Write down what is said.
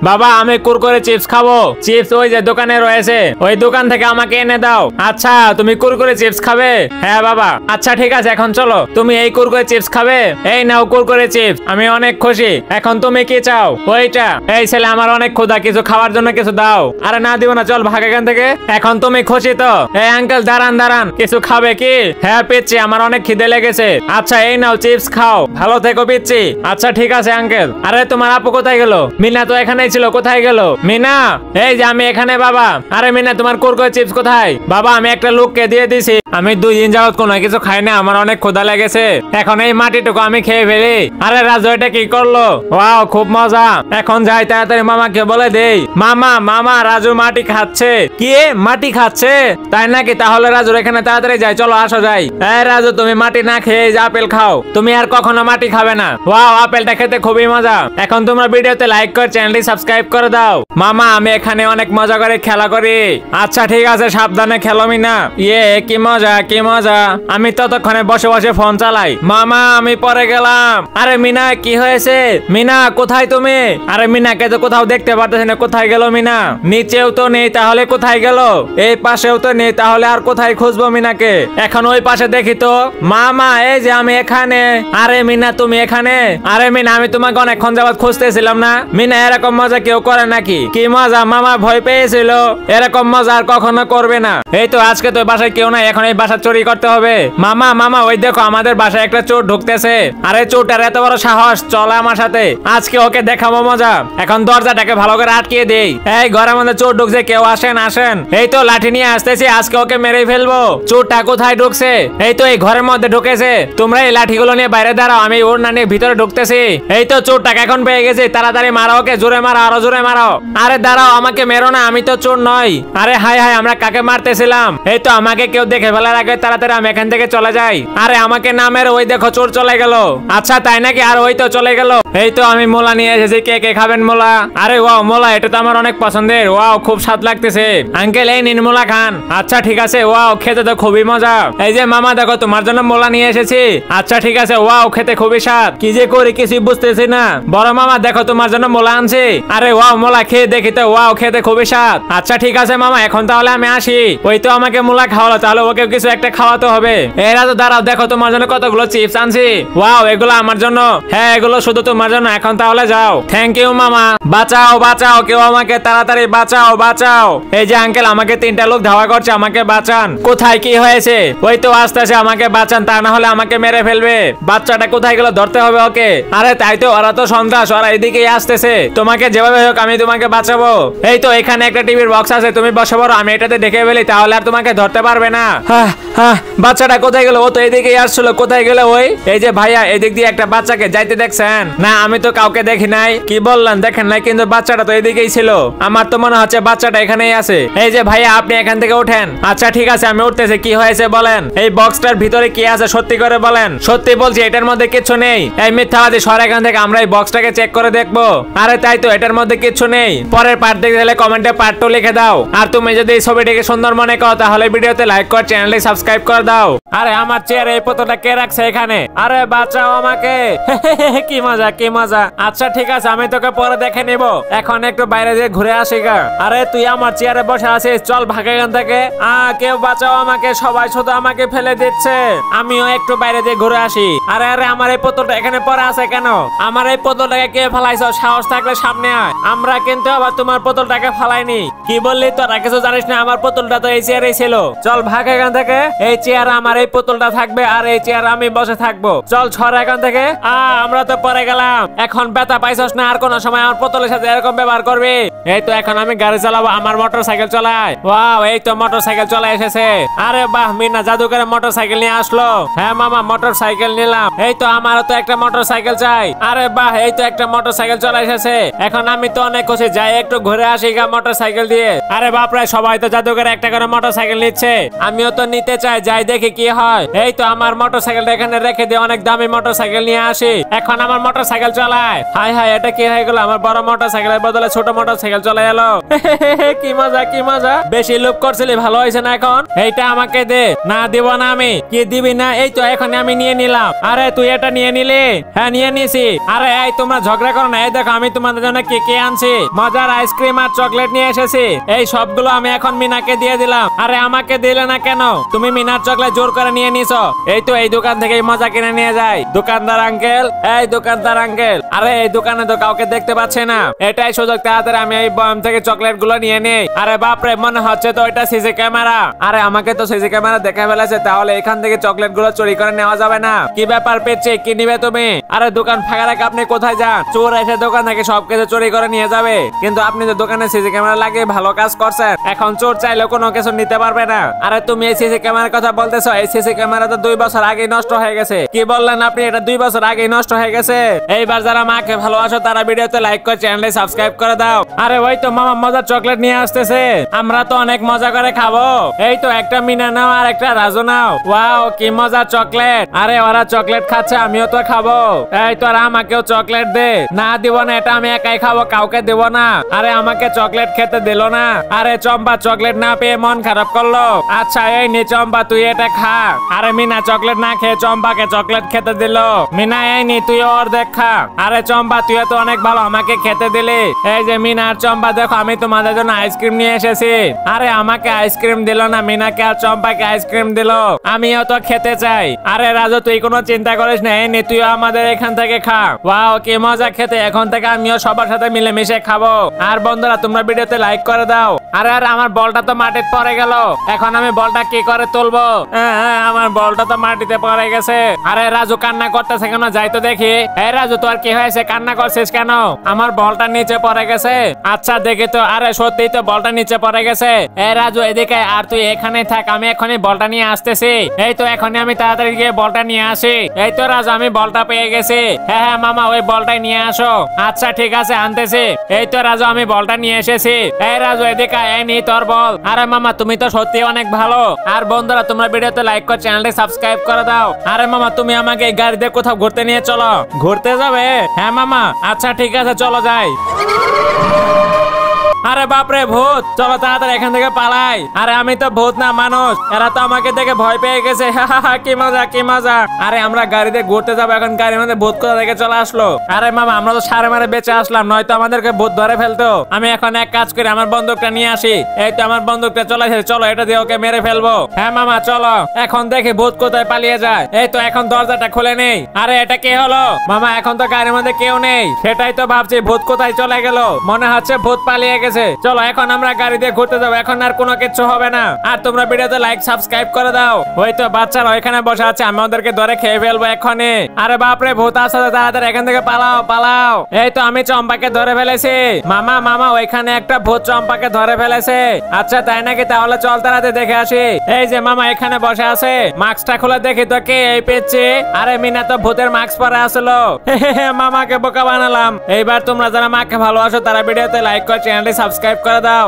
বাবা আমি কুরকুরে চিপস খাবো। চিপস ওই যে দোকানে রয়েছে, ওই দোকান থেকে আমাকে এনে দাও। আচ্ছা তুমি কুরকুরে চিপস খাবে? হ্যাঁ বাবা। আচ্ছা ঠিক আছে এখন চলো, তুমি এই কুরকুরে চিপস খাবে। এই নাও কুরকুরে চিপস, আমি অনেক খুশি। এখন তুমি কি চাও? ওইটা। এই ছেলে আমার অনেক ক্ষুধা, কিছু খাওয়ার জন্য কিছু দাও। আরে না দিব না, চল ভাগ এখান থেকে। এখন তুমি খুশি তো? এই আঙ্কেল দাঁড়ান দাঁড়ান, কিছু খাবে কি? হ্যাঁ পিচ্ছি, আমার অনেক খিদে লেগেছে। আচ্ছা এই নাও চিপস খাও, ভালো থেকো পিচ্ছি। আচ্ছা ঠিক আছে আঙ্কেল। আরে তোমার আপু কোথায় গেল? মিনা তো এখানেই ছিল, কোথায় গেল মিনা? এই যে আমি এখানে বাবা। আরে মিনা তোমার কুরকুরে চিপস কোথায়? বাবা আমি একটা লোককে দিয়ে দিছি, আমি 2 দিন যাবত কোনো কিছু খাই না, আমার অনেক ক্ষুধা লেগেছে। এখন এই মাটিটুকু আমি খেয়ে ফেলি। আরে রাজু এটা কি করলো? ওয়াও খুব মজা। এখন যাই তাড়াতাড়ি মামাকে বলে দেই, মামা মামা রাজু মাটি খাচ্ছে। কি মাটি খাচ্ছে? তাই নাকি? তাহলে রাজুর এখানে তাড়াতাড়ি যাই, চলো আসো যাই। এই রাজু তুমি মাটি না খেয়ে যে আপেল খাও, তুমি আর কখনো মাটি খাবে না। ওয়াও আপেলটা খেতে খুবই মজা। এখন তোমরা ভিডিওতে লাইক করে চ্যানেলটি সাবস্ক্রাইব করে দাও। মামা আমি এখানে অনেক মজা করে খেলা করি। আচ্ছা ঠিক আছে সাবধানে খেলো মিনা। ইয়ে কি মজা কি মজা, আমি ততক্ষণে বসে বসে ফোন চালাই। মামা আমি পরে গেলাম। আরে মিনা কি হয়েছে? মিনা কোথায় তুমি? আরে মিনাকে তো কোথাও দেখতে পারতেছি না, কোথায় গেল মিনা? নিচেও তো নেই, তাহলে কোথায় গেল? এই পাশেও তো নেই, তাহলে আর কোথায় খুঁজবো মিনাকে? এখন ওই পাশে দেখি তো। মামা এই যে আমি এখানে। আরে মিনা তুমি এখানে? আরে মিনা আমি তোমাকে অনেকক্ষণ যাবত খুঁজতেছিলাম না। মিনা এরকম মজা কেউ করে নাকি? কি মজা, মামা ভয় পেয়েছিল। এরকম মজা আর কখনো করবে না। এই তো আজকে তো বাসায় কেউ নাই, এখন এই বাসা চুরি করতে হবে। মামা মামা ওই দেখো আমাদের বাসায় একটা চোর ঢুকতেছে। আরে চোরটার এত বড় সাহস, চল আমার সাথে, আজকে ওকে দেখাবো মজা। এখন দরজাটাকে ভালো করে আটকিয়ে দেই। এই ঘরের মধ্যে চোর ঢুকছে, কেউ আসেন আসেন। এই তো লাঠি নিয়ে আসতেছি, আজকে ওকে মেরে ফেলবো। চোরটা কোথায় ঢুকছে? এই তো এই ঘরের মধ্যে ঢুকেছে। তোমরা এই লাঠিগুলো নিয়ে বাইরে দাঁড়াও, আমি ওড়না নিয়ে ভিতরে ঢুকতেছি। এই তো চোরটাকে এখন পেয়ে গেছি, তাড়াতাড়ি মারো ওকে, জোরে মারো, আরো জোরে মারো। আরে দাঁড়াও, আমাকে মেরো না, আমি তো চোর নই। আরে হাই হাই আমরা কাকে মারতেছিলাম? এই তো আমাকে কেউ দেখে ফেলার আগে তাড়াতাড়ি আমি এখান থেকে চলে যাই। আরে আমাকে না মেরে ওই দেখো চোর চলে গেল। আচ্ছা তাই নাকি? আর ওই তো চলে গেল। এই তো আমি মোলা নিয়ে এসেছি, কে কে খাবেন মোলা? আরে ওয়াও মোলা, এটা তো আমার অনেক পছন্দের। ওয়াও খুব স্বাদ লাগতেছে। আঙ্কেল এই নিন মোলা খান। আচ্ছা ঠিক আছে। ওয়াও খেতে তো খুবই মজা। এই যে মামা দেখো তোমার জন্য মোলা নিয়ে এসেছি। আচ্ছা ঠিক আছে। ওয়াও খেতে খুবই স্বাদ। কি যে করি কিছু বুঝতেছি না। বড় মামা দেখো তোমার জন্য মোলা আনছি। আরে ওয়াও মোলা খেয়ে দেখি তো। ওয়াও খেতে খুবই স্বাদ। আচ্ছা ঠিক আছে মামা, এখন তাহলে আমি আসি। ওই তো আমাকে মোলা খাওয়ালো, তাহলে ওকে কিছু একটা খাওয়াতে হবে। এরা তো দাঁড়াও, দেখো তোমার জন্য কতগুলো চিপস আনছি। ওয়াও এগুলো আমার জন্য? হ্যাঁ এগুলো শুধু তোমার জন্য। এখন তাহলে যাও। থ্যাংক ইউ মামা। বাঁচাও বাঁচাও, কেউ আমাকে তাড়াতাড়ি বাঁচাও বাঁচাও। এই যে আঙ্কেল আমাকে 3টা লোক ধাওয়া করছে, আমাকে বাঁচান। কোথায় কি হয়েছে? ওই তো আসতেছে, আমাকে বাঁচান, তা না হলে আমাকে মেরে ফেলবে। বাচ্চাটা কোথায় গেল? ধরতে হবে ওকে। আরে তাই তো, ওরা তো সন্ত্রাস, ওরা এদিকেই আসতেছে। তোমাকে যেভাবে হোক আমি তোমাকে বাঁচাবো। এই তো এখানে একটা টিভির বক্স আছে, তুমি বসে পড়ো, আমি এটাতে দেখে ফেলি, তাহলে আর তোমাকে ধরতে পারবে না। হ্যাঁ হ্যাঁ বাচ্চাটা কোথায় গেল? ও তো এদিকেই আসছিল, কোথায় গেল ওই? এই যে ভাইয়া এদিক দিয়ে একটা বাচ্চাকে যাইতে দেখছেন? না আমি তো কাউকে দেখি নাই। কি বললেন দেখেন নাই? কিন্তু বাচ্চাটা তো এদিকেই ছিল। আমার তো মনে হচ্ছে বাচ্চাটা এখানেই আছে। এই যে ভাইয়া আপনি এখান থেকে ওঠেন। আচ্ছা ঠিক আছে আমি উঠতেছি। কি হয়েছে বলেন? এই বক্সটার ভিতরে কি আছে সত্যি করে বলেন। সত্যি বলছি এটার মধ্যে কিছু নেই। এই মিথ্যাবাদী সর এখান থেকে, আমরা এই বক্সটাকে চেক করে দেখবো। আরে তাই তো, এটার মধ্যে কিছু নেই। পরের পার্ট দেখতে গেলে কমেন্টে পার্ট 2 লিখে দাও। আর তুমি যদি এই ছবিটিকে সুন্দর মনে করো তাহলে ভিডিওতে লাইক করে চ্যানেলটি সাবস্ক্রাইব করে দাও। আরে আমার চেয়ারে এই পুতুলটা কে রাখছে এখানে? আরে বাঁচাও আমাকে। কি মজা কি মজা। আচ্ছা ঠিক আছে আমি তোকে পরে দেখে নিব, এখন একটু বাইরে দিয়ে ঘুরে আসি গা। আরে তুই আমার চেয়ারে বসে আছিস, চল ভাগ এখান থেকে। কেউ বাঁচাও আমাকে, সবাই শুধু আমাকে ফেলে দিচ্ছে। আমিও একটু বাইরে দিয়ে ঘুরে আসি। আরে আরে আমার এই পুতুলটা এখানে পড়ে আছে কেন? আমার এই পুতুলটাকে কে ফেলাইছো? সাহস থাকলে সামনে আয়। আমরা কিন্তু আবার তোমার পুতুলটাকে ফেলাইনি। কি বললি তোরা? কিছু জানিস না, আমার পুতুলটা তো এই চেয়ারেই ছিল। চল ভাগ এখান থেকে। এই চেয়ার আমার, এই পুতুলটা থাকবে, আর এই চেয়ার আমি বসে থাকবো। চল ছড়া এখান থেকে। আমরা তো পরে গেলাম। এখন ব্যথা পাইছস না? আর কোন সময় আমার পুতুলের সাথে এরকম ব্যবহার করবি? এই তো এখন আমি গাড়ি চালাবো, আমার মোটর সাইকেল চালাই। ওয়াও এই তো মোটর সাইকেল চলে এসেছে। আরে বাহ মিনা জাদু করে মোটর সাইকেল নিয়ে আসলো। হ্যাঁ মামা মোটর সাইকেল নিলাম। এই তো আমারও তো একটা মোটর সাইকেল চাই। আরে বাহ এই তো একটা মোটর সাইকেল চলে এসেছে। এখন আমি তো অনেক খুশি, যাই একটু ঘুরে আসি গা মোটর সাইকেল দিয়ে। আরে বাপরে সবাই তো জাদু করে একটা করে মোটর সাইকেল নিচ্ছে, আমিও তো নিতে চাই, যাই দেখি কি হয়। এই তো আমার মোটর সাইকেলটা এখানে রেখে দিয়ে অনেক দামি মোটর সাইকেল নিয়ে আসি। এখন আমার মোটর সাইকেল চালায়। হাই হাই এটা কি হয়ে গেল? আমার বড় মোটর সাইকেলের বদলে ছোট মোটর সাইকেল চলে এলো। কি মজা কি মজা। বেশি লোভ করছিলি, ভালো হয়েছে না? এখন এইটা আমাকে দে। না দিব না আমি। কি দিবি না? এই তো এখন আমি নিয়ে নিলাম। আরে তুই এটা নিয়ে নিলি? হ্যাঁ নিয়ে নিছি। আরে এই তোমরা ঝগড়া করো না, এই দেখো আমি তোমাদের জন্য কি কি আনছি, মজার আইসক্রিম আর চকলেট নিয়ে এসেছি। এই সবগুলো আমি এখন মিনাকে দিয়ে দিলাম। আরে আমাকে দিলে না কেন? তুমি মিনার চকলেট জোর করে নিয়ে নিছো। এই তো এই দোকান থেকে মজা কিনে নিয়ে যায়। দোকানদার আঙ্কেল, এই দোকানদার আঙ্কেল, আরে এই দোকানে তো কাউকে দেখতে পাচ্ছে না। এটাই সুযোগ, তাড়াতাড়ি আমি এই বয়াম থেকে চকলেট গুলো নিয়ে নেই। আরে বাপরে, মনে হচ্ছে তো এটা সিসি ক্যামেরা। আরে আমাকে তো সিসি ক্যামেরা দেখে ফেলেছে, তাহলে এখান থেকে চকলেট গুলো চুরি করে নেওয়া যাবে না। কি ব্যাপার পেয়েছে, কি নিবে তুমি? আরে দোকান ফাঁকা রেখে আপনি কোথায় যান? চোর এসে দোকান থেকে সবকিছু চুরি করে নিয়ে যাবে, কিন্তু আপনি তো দোকানে সিসি ক্যামেরা লাগিয়ে ভালো কাজ করছেন। এখন চোর চাইলে কোনো কিছু নিতে পারবে না। আরে তুমি এই সিসি ক্যামেরার কথা বলতেছো? এই সিসি ক্যামেরা তো 2 বছর আগে নষ্ট হয়ে গেছে। কি বললেন আপনি? এটা 2 বছর আগে নষ্ট হয়ে গেছে। এইবার যারা মাকে ভালোবাসো তারা ভিডিওতে লাইক করে চ্যানেলে সাবস্ক্রাইব করে দাও। আরে ওই তো মামা মজার চকলেট নিয়ে আসতেছে, আমরা তো অনেক মজা করে খাবো। এই তো একটা মিনা নাও আর একটা রাজু নাও। ওয়াও কি মজার চকলেট। আরে ওরা চকলেট খাচ্ছে, আমিও তো খাবো। এই তো আর আমাকেও চকলেট দে। না দিব না, এটা আমি একাই খাবো, কাউকে দেব না। আরে আমাকে চকলেট খেতে দিল না। আরে চম্পা চকলেট না পেয়ে মন খারাপ করলো। আচ্ছা এই নে চম্পা, তুই এটা খা। আরে মিনা চকলেট না খেয়ে চম্পাকে চকলেট খেতে দিল। মিনা এই নি তুই অর্ধেক খা। আরে চম্পা তুই তো অনেক ভালো, আমাকে খেতে দিলি। এই যে মিনা আর চম্পা দেখো, আমি তোমাদের জন্য আইসক্রিম নিয়ে এসেছি। আরে আমাকে আইসক্রিম দিল না, মিনাকে আর চম্পাকে আইসক্রিম দিল। আমিও তো খেতে চাই। আরে রাজু তুই কোনো চিন্তা করিস না, এই নে তুই আমাদের এখান থেকে খা। ওয়াও কি মজা খেতে। এখন থেকে আমিও সবার সাথে মিলেমিশে খাবো। আর বন্ধুরা তোমরা ভিডিওতে লাইক করে দাও। আরে আরে আমার বলটা তো মাটিতে পড়ে গেল, এখন আমি বলটা কি করে তুলবো? আমার বলটা তো মাটিতে পড়ে গেছে। আরে রাজু কান্না করতেছে কেন? যাই তো দেখি। এই রাজু তোর কি হয়েছে, কান্না করছিস কেন? আমার বলটা নিচে পড়ে গেছে। আচ্ছা দেখি তো। আরে সত্যি তো বলটা নিচে পড়ে গেছে। এই রাজু এদিকে, আর তুই এখানে থাক, আমি এখনই বলটা নিয়ে আসতেছি। এই তো এখনই আমি তাড়াতাড়ি গিয়ে বলটা নিয়ে আসি। এই তো রাজু আমি বলটা পেয়ে গেছি। হ্যাঁ হ্যাঁ মামা ওই বলটাই নিয়ে আসো। আচ্ছা ঠিক আছে আনতেছি। এই তো রাজু আমি বলটা নিয়ে এসেছি। এই রাজু এদিকে, এই নি তোর বল। আরে মামা তুমি তো সত্যি অনেক ভালো। আর বন্ধুরা তোমরা ভিডিওতে লাইক করে চ্যানেলটি সাবস্ক্রাইব করে দাও। আরে মামা তুমি আমাকে এই গাড়িতে কোথাও ঘুরতে নিয়ে চলো। ঘুরতে যাবে? হ্যাঁ মামা। আচ্ছা ঠিক আছে চলো যাই। আরে বাপরে ভূত, চলো তাড়াতাড়ি এখান থেকে পালাই। আরে আমি তো ভূত না মানুষ, এরা তো আমাকে দেখে ভয় পেয়ে গেছে। কি মজা কি মজা। আরে আমরা গাড়িতে ঘুরতে যাবো, এখন গাড়ির মধ্যে ভূত কোথা থেকে চলে আসলো? আরে মামা আমরা তো সারে মারে বেঁচে আসলাম, নয়তো আমাদেরকে ভূত ধরে ফেলতো। আমি এখন এক কাজ করি, আমার বন্দুকটা নিয়ে আসি। এই তো আমার বন্দুকটা চলে এসেছে, চলো এটা দিয়ে ওকে মেরে ফেলবো। হ্যাঁ মামা চলো, এখন দেখি ভূত কোথায় পালিয়ে যায়। এই তো এখন দরজাটা খুলে নেই। আরে এটা কে হলো? মামা এখন তো গাড়ির মধ্যে কেউ নেই, সেটাই তো ভাবছি ভূত কোথায় চলে গেল। মনে হচ্ছে ভূত পালিয়ে গেছে। চলো এখন আমরা গাড়ি দিয়ে ঘুরতে যাবো, এখন আর কোনো কিছু হবে না। আর তোমরা ভিডিওতে লাইক সাবস্ক্রাইব করে দাও। ওই তো বাচ্চারা ওইখানে বসে আছে, আমি ওদেরকে ধরে খেয়ে ফেলবো এখনই। আরে বাপরে ভূত আসছে, তাড়াতাড়ি এখান থেকে পালাও পালাও। এই তো আমি চম্পাকে ধরে ফেলেছি। মামা মামা ওইখানে একটা ভূত চম্পাকে ধরে ফেলেছে। আচ্ছা তাই নাকি? তাহলে চল তাড়াতাড়ি দেখে আসি। এই যে মামা এখানে বসে আছে, মাস্কটা খুলে দেখি তো কে এই পেয়েছে। আরে মিনা তো ভূতের মাস্ক পরে আসলো। মামাকে বোকা বানালাম। এইবার তোমরা যারা মাকে ভালোবাসো তারা ভিডিওতে লাইক করে চ্যানেলটি সাবস্ক্রাইব করে দাও।